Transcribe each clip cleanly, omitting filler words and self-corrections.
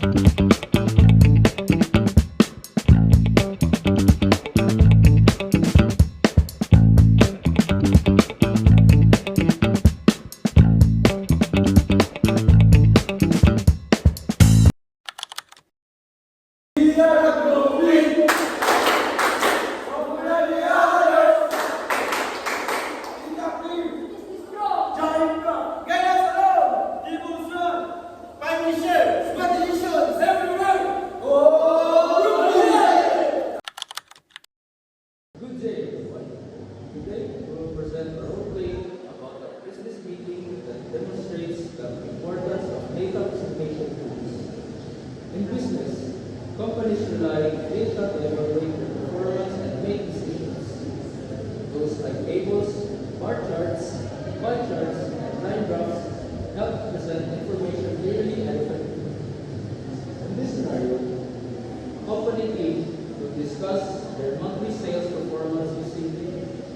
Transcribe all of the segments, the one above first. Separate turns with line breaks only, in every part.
Good day, everyone. Today, we will present a role play about a business meeting that demonstrates the importance of data presentation tools. In business, companies rely on data to evaluate their performance and make decisions. Tools like tables, bar charts, pie charts, and line graphs help present information clearly and effectively. In this scenario, Company A will discuss their monthly sales performance using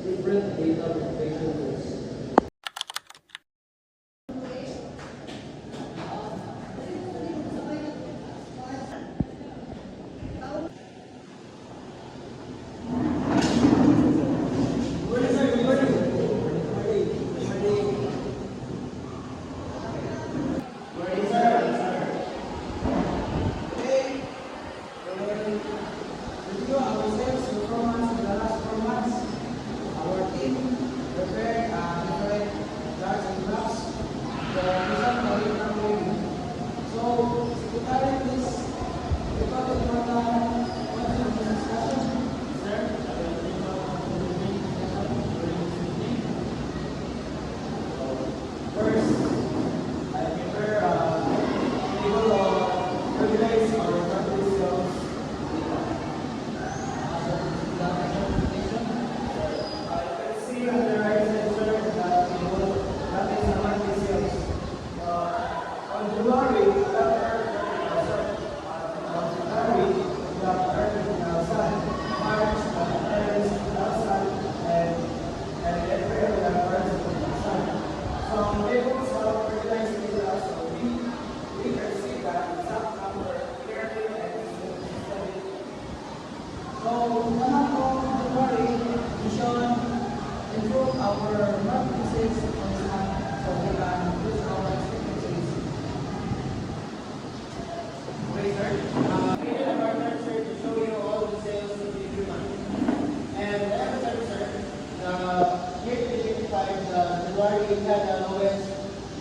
different data presentation tools.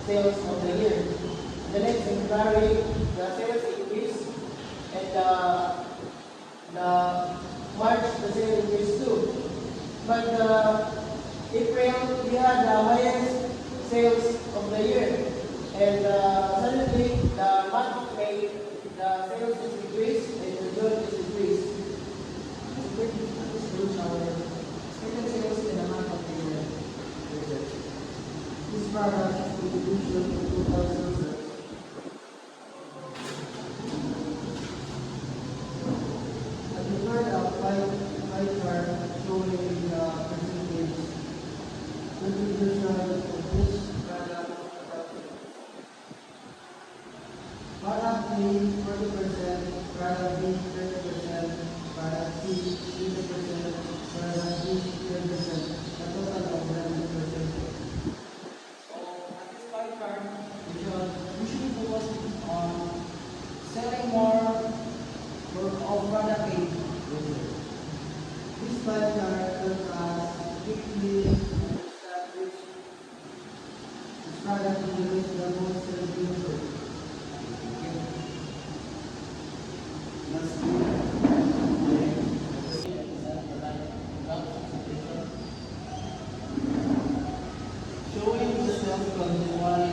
Sales of the year. The next in February, the sales increase, and the March the sales increase too. But April we had the highest sales of the year, and suddenly the month May the sales is decreased and the June is decreased. This sales in the month of the year. This product contribution to 2000. I prepared a pie chart showing the percentage contribution of this product. Product A 40%, product B 30%, product C 30%, product D 10%, a total of 90%. Usually focus on selling more of product A. This pie chart helps us quickly understand which product generates the most revenue. Showing the sales from January.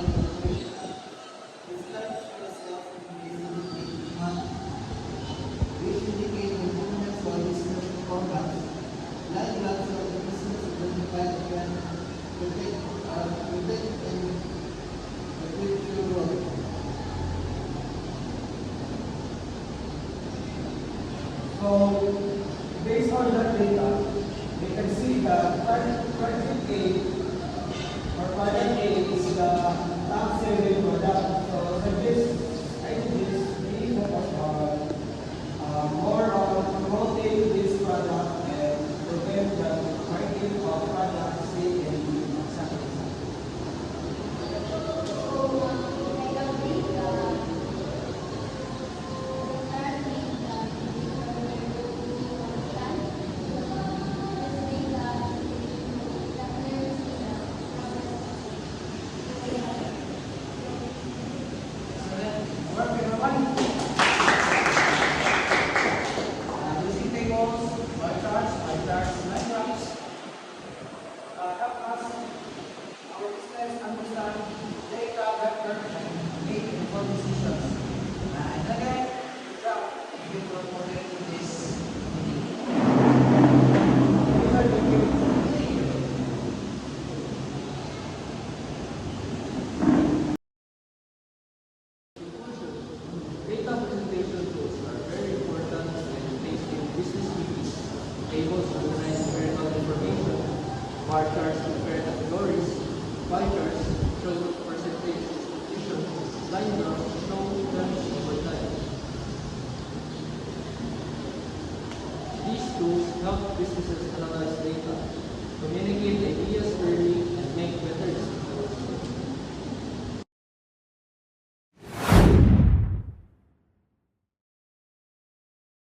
So, based on that data, we can see that project A or project A is the top selling product. So, for this, I think we
bar charts compare categories, pie charts show percentage distribution, line graphs show trends over time. These tools help businesses analyze data, communicate ideas early,